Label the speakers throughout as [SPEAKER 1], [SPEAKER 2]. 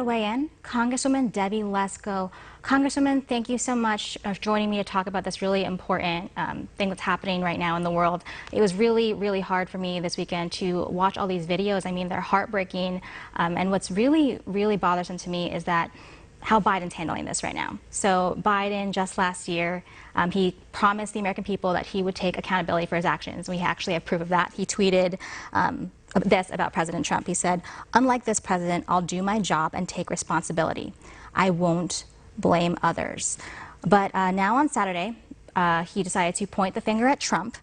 [SPEAKER 1] to weigh in. Congresswoman Debbie Lesko. Congresswoman, thank you so much for joining me to talk about this really important thing that's happening right now in the world. It was really, really hard for me this weekend to watch all these videos. I mean, they're heartbreaking. And what's really, really bothersome to me is that how Biden's handling this right now. So Biden, just last year, he promised the American people that he would take accountability for his actions. We actually have proof of that. He tweeted this about President Trump. He said, "Unlike this president, I'll do my job and take responsibility. I won't blame others." But now on Saturday, he decided to point the finger at Trump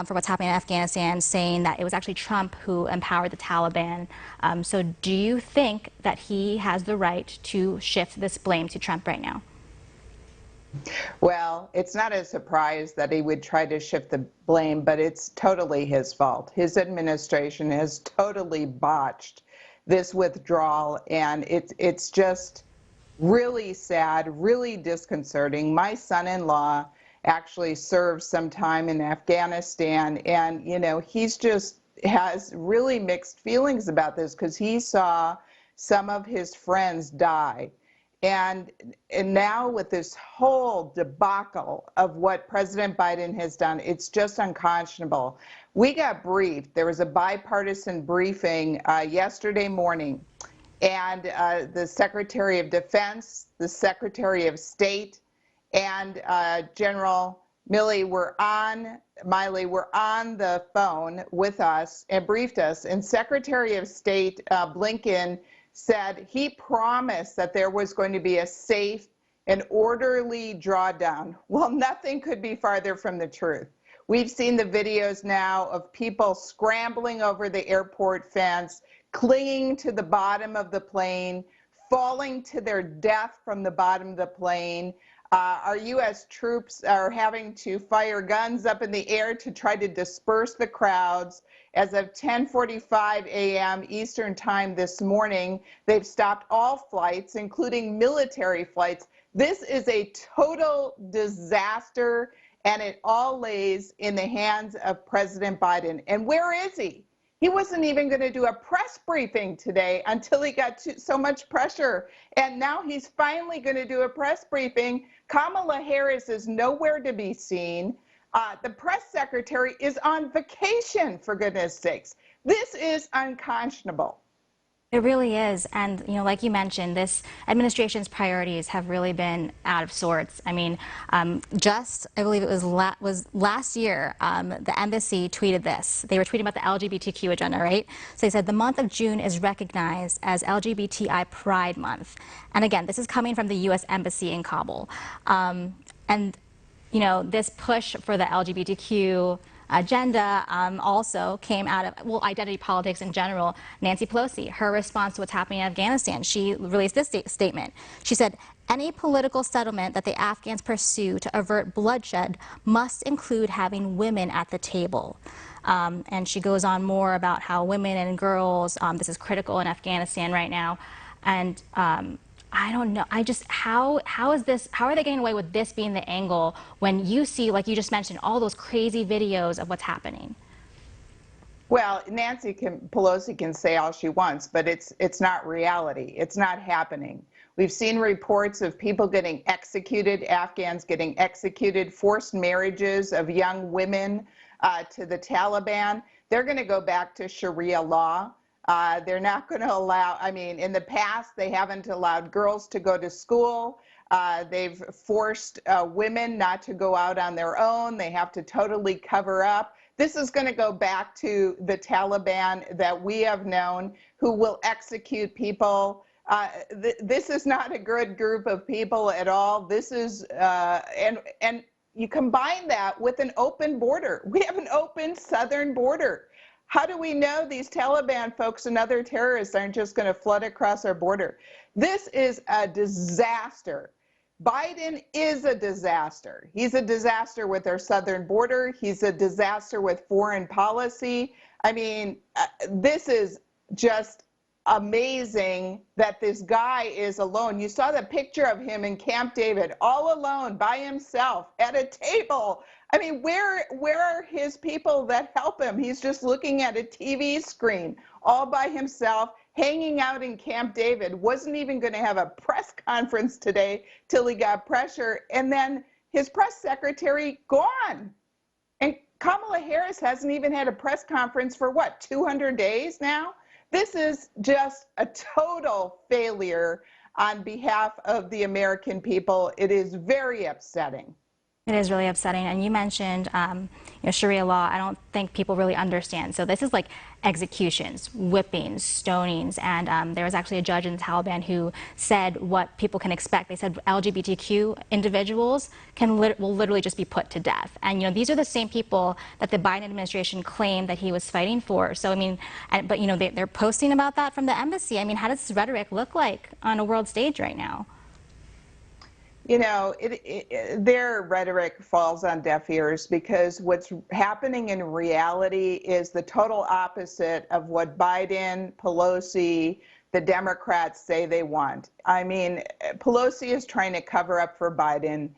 [SPEAKER 1] for what's happening in Afghanistan, saying that it was actually Trump who empowered the Taliban. So do you think that he has the right to shift this blame to Trump right now?
[SPEAKER 2] Well, it's not a surprise that he would try to shift the blame, but it's totally his fault. His administration has totally botched this withdrawal, and it's just really sad, really disconcerting. My son-in-law actually served some time in Afghanistan, and he's just has really mixed feelings about this because he saw some of his friends die. And now with this whole debacle of what President Biden has done, it's just unconscionable. We got briefed. There was a bipartisan briefing yesterday morning, and the Secretary of Defense, the Secretary of State, and General Miley were on the phone with us and briefed us. And Secretary of State Blinken said he promised that there was going to be a safe and orderly drawdown. Well, nothing could be farther from the truth. We've seen the videos now of people scrambling over the airport fence, clinging to the bottom of the plane, falling to their death from the bottom of the plane. Our U.S. troops are having to fire guns up in the air to try to disperse the crowds. As of 10:45 a.m. Eastern Time this morning, they've stopped all flights, including military flights. This is a total disaster, and it all lays in the hands of President Biden. And where is he? He wasn't even going to do a press briefing today until he got so much pressure. And now he's finally going to do a press briefing. Kamala Harris is nowhere to be seen. The press secretary is on vacation, for goodness sakes. This is unconscionable.
[SPEAKER 1] It really is. And, like you mentioned, this administration's priorities have really been out of sorts. I mean, I believe it was last year, the embassy tweeted this. They were tweeting about the LGBTQ agenda, right? So they said the month of June is recognized as LGBTI Pride Month. And again, this is coming from the U.S. Embassy in Kabul. This push for the LGBTQ agenda also came out of, identity politics in general. Nancy Pelosi, her response to what's happening in Afghanistan, she released this statement. She said, "Any political settlement that the Afghans pursue to avert bloodshed must include having women at the table." And she goes on more about how women and girls, this is critical in Afghanistan right now. And I don't know. How are they getting away with this being the angle when you see, like you just mentioned, all those crazy videos of what's happening?
[SPEAKER 2] Well, Nancy Pelosi can say all she wants, but it's not reality. It's not happening. We've seen reports of people getting executed, Afghans getting executed, forced marriages of young women to the Taliban. They're going to go back to Sharia law. They're not going to allow, in the past, they haven't allowed girls to go to school. They've forced women not to go out on their own. They have to totally cover up. This is going to go back to the Taliban that we have known, who will execute people. This is not a good group of people at all. This is, and you combine that with an open border. We have an open southern border. How do we know these Taliban folks and other terrorists aren't just going to flood across our border? This is a disaster. Biden is a disaster. He's a disaster with our southern border. He's a disaster with foreign policy. This is just amazing that this guy is alone. You saw the picture of him in Camp David, all alone by himself at a table. Where are his people that help him? He's just looking at a TV screen all by himself. hanging out in Camp David, wasn't even going to have a press conference today till he got pressure, and then his press secretary gone. And Kamala Harris hasn't even had a press conference for what, 200 days now? This is just a total failure on behalf of the American people. It is very upsetting.
[SPEAKER 1] It is really upsetting. And you mentioned, Sharia law. I don't think people really understand. So this is like executions, whippings, stonings. And there was actually a judge in the Taliban who said what people can expect. They said LGBTQ individuals will literally just be put to death. And, these are the same people that the Biden administration claimed that he was fighting for. So, I mean, but, they're posting about that from the embassy. I mean, how does this rhetoric look like on a world stage right now?
[SPEAKER 2] Their rhetoric falls on deaf ears because what's happening in reality is the total opposite of what Biden, Pelosi, the Democrats say they want. I mean, Pelosi is trying to cover up for Biden.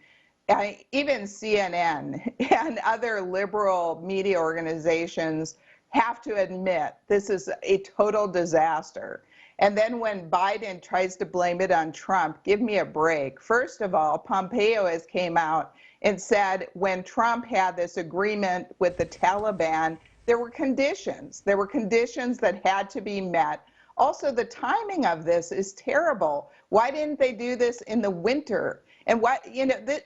[SPEAKER 2] Even CNN and other liberal media organizations have to admit this is a total disaster. And then when Biden tries to blame it on Trump, give me a break. First of all, Pompeo has came out and said when Trump had this agreement with the Taliban, there were conditions. There were conditions that had to be met. Also, the timing of this is terrible. Why didn't they do this in the winter? And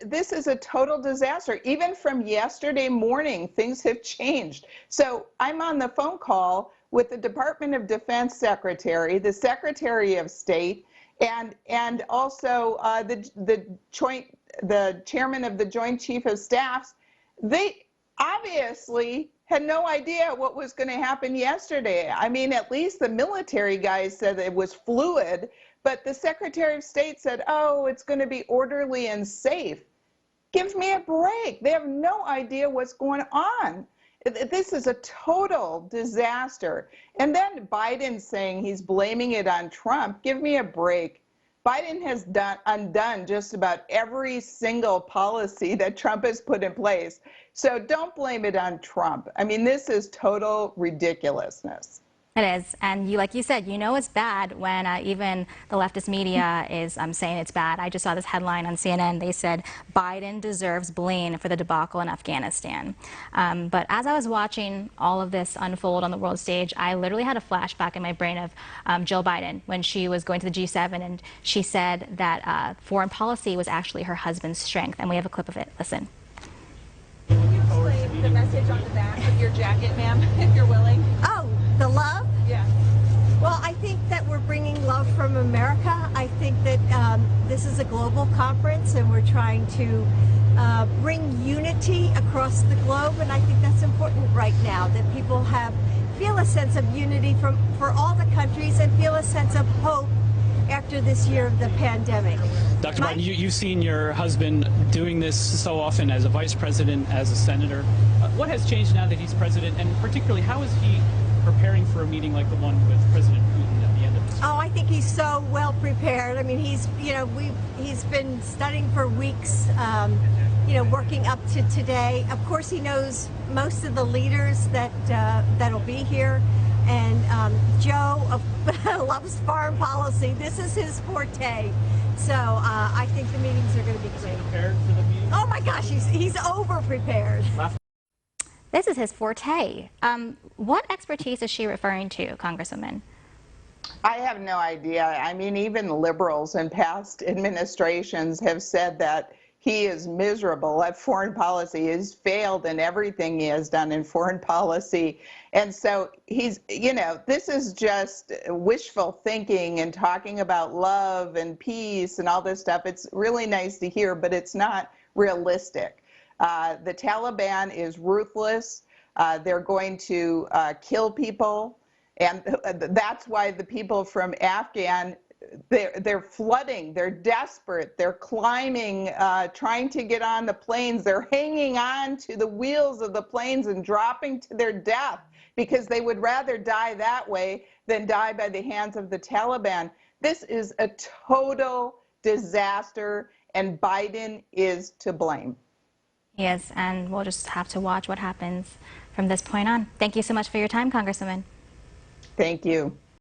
[SPEAKER 2] this is a total disaster. Even from yesterday morning, things have changed. So I'm on the phone call with the Department of Defense Secretary, the Secretary of State, and also the chairman of the Joint Chief of Staffs. They obviously had no idea what was going to happen yesterday. I mean, at least the military guys said it was fluid, but the Secretary of State said, oh, it's going to be orderly and safe. Give me a break. They have no idea what's going on. This is a total disaster. And then Biden saying he's blaming it on Trump. Give me a break. Biden has undone just about every single policy that Trump has put in place. So don't blame it on Trump. I mean, this is total ridiculousness.
[SPEAKER 1] It is. And like you said, it's bad when even the leftist media is saying it's bad. I just saw this headline on CNN. They said Biden deserves blame for the debacle in Afghanistan. But as I was watching all of this unfold on the world stage, I literally had a flashback in my brain of Jill Biden when she was going to the G7, and she said that foreign policy was actually her husband's strength. And we have a clip of it. Listen.
[SPEAKER 3] Can you explain the message on the back of your jacket, ma'am, if you're willing?
[SPEAKER 4] Oh, the love?
[SPEAKER 3] Yeah.
[SPEAKER 4] Well, I think that we're bringing love from America. I think that this is a global conference and we're trying to bring unity across the globe, and I think that's important right now, that people feel a sense of unity for all the countries and feel a sense of hope after this year of the pandemic.
[SPEAKER 5] Dr. Biden, you've seen your husband doing this so often as a vice president, as a senator. What has changed now that he's president, and particularly how is he preparing for a meeting like the one with President Putin at the end of this year?
[SPEAKER 4] Oh, I think he's so well prepared. I mean, he's been studying for weeks, working up to today. Of course, he knows most of the leaders that'll be here. And Joe loves foreign policy. This is his forte. So I think the meetings are going to be great.
[SPEAKER 5] Prepared for the meeting?
[SPEAKER 4] Oh my gosh, he's over prepared.
[SPEAKER 1] This is his forte. What expertise is she referring to, Congresswoman?
[SPEAKER 2] I have no idea. I mean, even liberals in past administrations have said that he is miserable at foreign policy. He's failed in everything he has done in foreign policy. And so this is just wishful thinking and talking about love and peace and all this stuff. It's really nice to hear, but it's not realistic. The Taliban is ruthless. They're going to kill people. And that's why the people from Afghan, they're flooding, they're desperate, they're climbing, trying to get on the planes, they're hanging on to the wheels of the planes and dropping to their death because they would rather die that way than die by the hands of the Taliban. This is a total disaster, and Biden is to blame.
[SPEAKER 1] Yes, and we'll just have to watch what happens from this point on. Thank you so much for your time, Congresswoman.
[SPEAKER 2] Thank you.